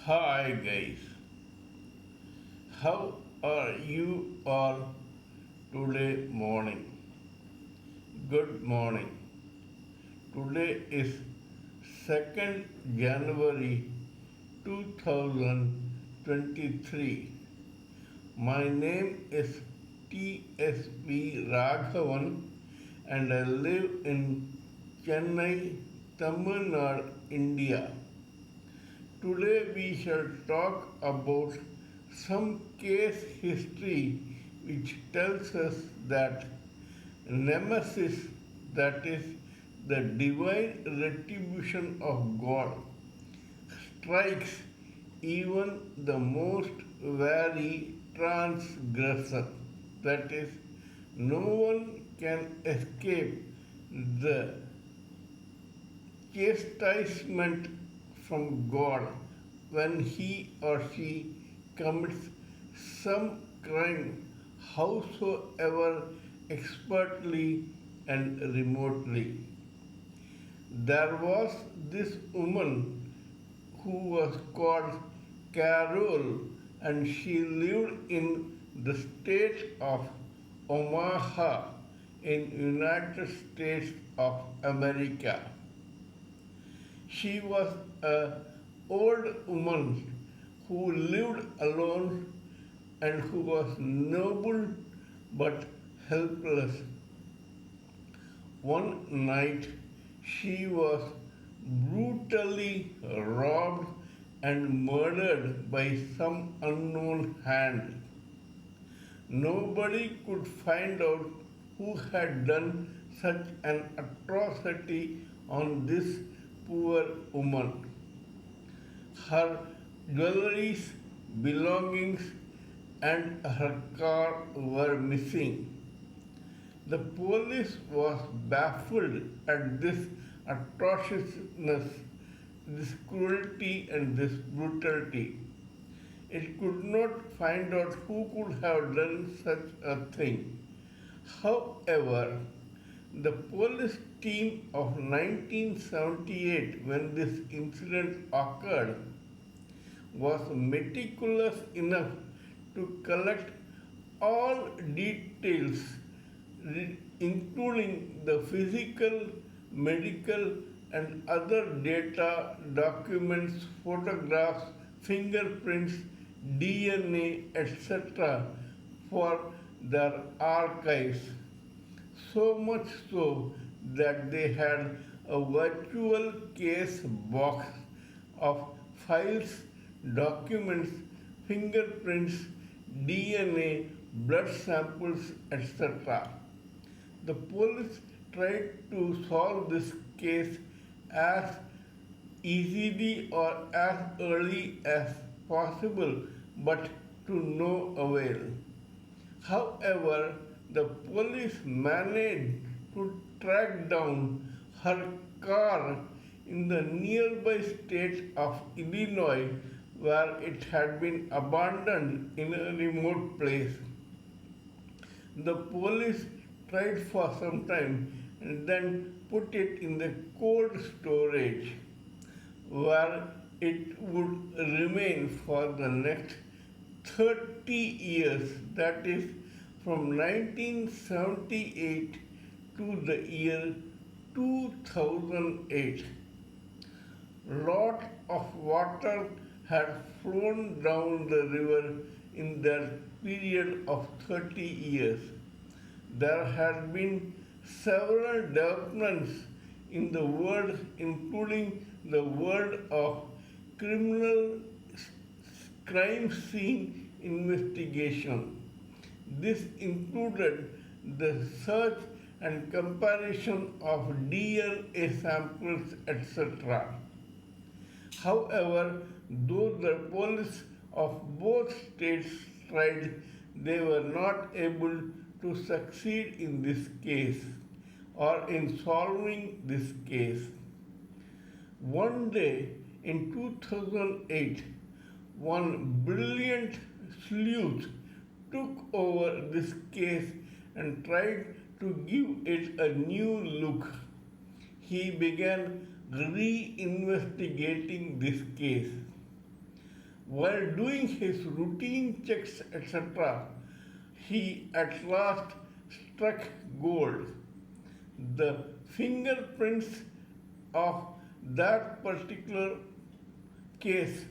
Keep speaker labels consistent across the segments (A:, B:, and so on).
A: Hi guys, how are you all today morning? Good morning. Today is 2nd January 2023. My name is TSV Raghavan and I live in Chennai, Tamil Nadu, India. Today we shall talk about some case history which tells us that Nemesis, that is the divine retribution of God, strikes even the most wary transgressor. That is, no one can escape the chastisement from God when he or she commits some crime, howsoever expertly and remotely. There was this woman who was called Carol, and she lived in the state of Omaha in United States of America. She was an old woman who lived alone and who was noble but helpless. One night she was brutally robbed and murdered by some unknown hand. Nobody could find out who had done such an atrocity on this poor woman. Her jewelries, belongings, and her car were missing. The police was baffled at this atrociousness, this cruelty, and this brutality. It could not find out who could have done such a thing. However, the police team of 1978, when this incident occurred, was meticulous enough to collect all details, including the physical, medical, and other data, documents, photographs, fingerprints, DNA, etc., for their archives. So much so that they had a virtual case box of files, documents, fingerprints, DNA, blood samples, etc. The police tried to solve this case as easily or as early as possible, but to no avail. However, the police managed to track down her car in the nearby state of Illinois, where it had been abandoned in a remote place. The police tried for some time and then put it in the cold storage, where it would remain for the next 30 years, that is from 1978 to the year 2008. Lot of water had flown down the river in that period of 30 years. There had been several developments in the world, including the world of criminal crime scene investigation. This included the search and comparison of DNA samples, etc. However, though the police of both states tried, they were not able to succeed in this case or in solving this case. One day in 2008, one brilliant sleuth took over this case and tried to give it a new look. he began re-investigating this case. While doing his routine checks, etc., he at last struck gold. The fingerprints of that particular case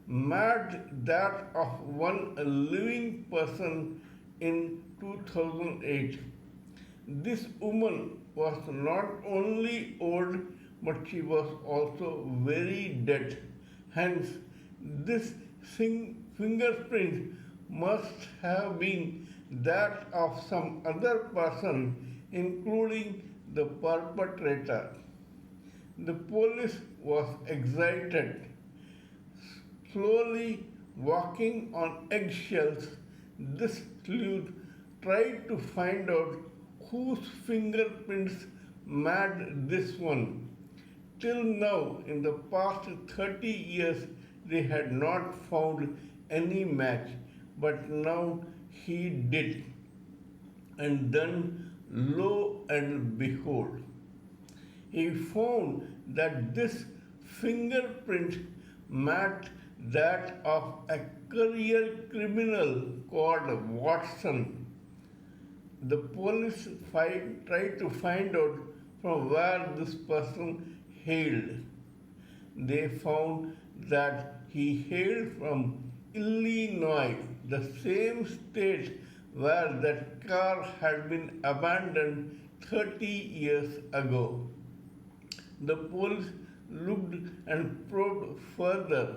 A: matched that of one living person in 2008. This woman was not only old, but she was also very dead. Hence, this fingerprint must have been that of some other person, including the perpetrator. The police was excited. Slowly walking on eggshells, this sleuth tried to find out whose fingerprints matched this one. Till now, in the past 30 years, they had not found any match, but now he did. And then, lo and behold, he found that this fingerprint matched that of a career criminal called Watson. The police tried to find out from where this person hailed. They found that he hailed from Illinois, the same state where that car had been abandoned 30 years ago. The police looked and probed further.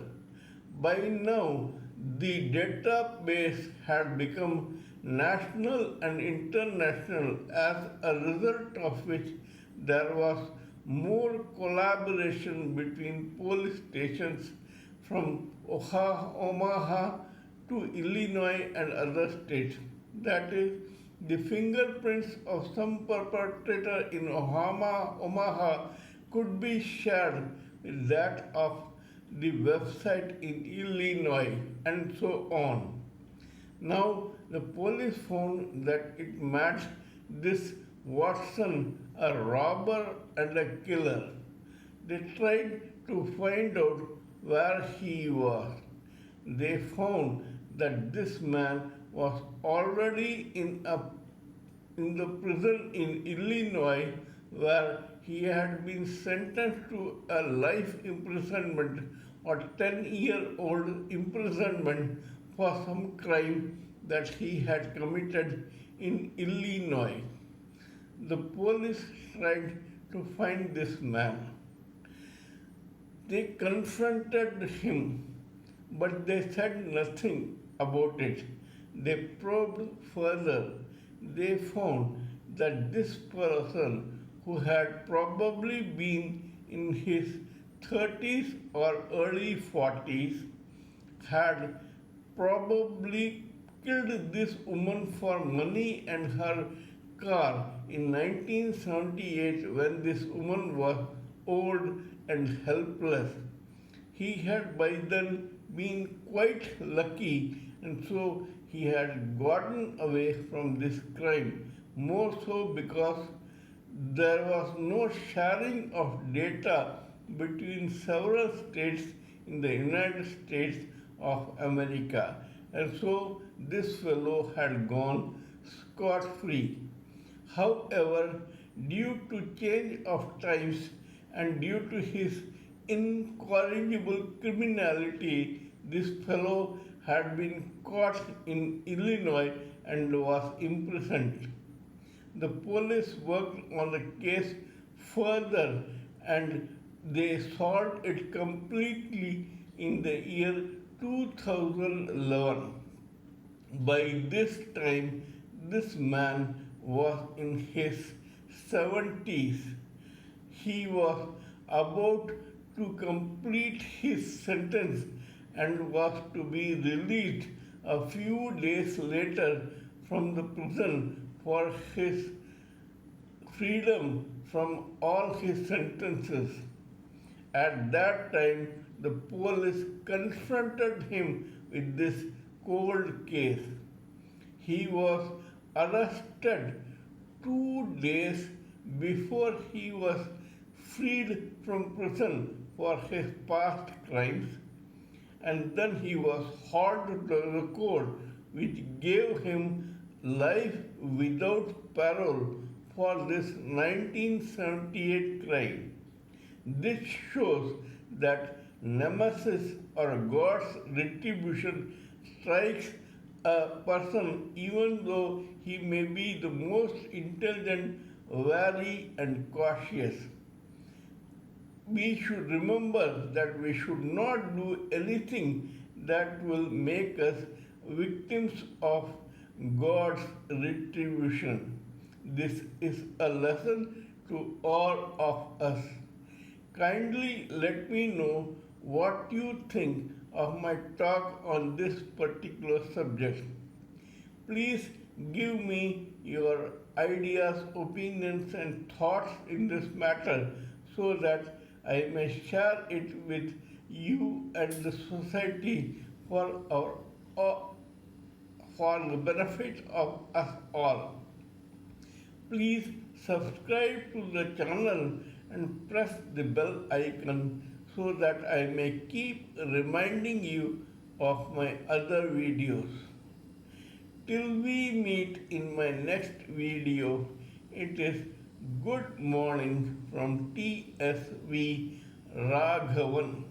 A: By now, the database had become national and international, as a result of which there was more collaboration between police stations from Omaha to Illinois and other states. That is, the fingerprints of some perpetrator in Omaha could be shared with that of the website in Illinois, and so on. Now, the police found that it matched this Watson, a robber and a killer. They tried to find out where he was. They found that this man was already in the prison in Illinois, where he had been sentenced to a life imprisonment or 10-year-old imprisonment for some crime that he had committed in Illinois. The police tried to find this man. They confronted him, but they said nothing about it. They probed further. They found that this person, who had probably been in his 30s or early 40s, had probably killed this woman for money and her car in 1978 when this woman was old and helpless. He had by then been quite lucky, and so he had gotten away from this crime, more so because there was no sharing of data between several states in the United States of America. And so this fellow had gone scot-free. However, due to change of times and due to his incorrigible criminality, this fellow had been caught in Illinois and was imprisoned. The police worked on the case further and they solved it completely in the year 2011. By this time, this man was in his 70s. He was about to complete his sentence and was to be released a few days later from the prison for his freedom from all his sentences. At that time, the police confronted him with this cold case. He was arrested 2 days before he was freed from prison for his past crimes, and then he was hauled to the court, which gave him life without parole for this 1978 crime. This shows that Nemesis or God's retribution strikes a person even though he may be the most intelligent, wary, and cautious. We should remember that we should not do anything that will make us victims of God's retribution. This is a lesson to all of us. Kindly let me know what you think of my talk on this particular subject. Please give me your ideas, opinions, and thoughts in this matter so that I may share it with you and the society for the benefit of us all. Please subscribe to the channel and press the bell icon so that I may keep reminding you of my other videos. Till we meet in my next video, it is good morning from TSV Raghavan.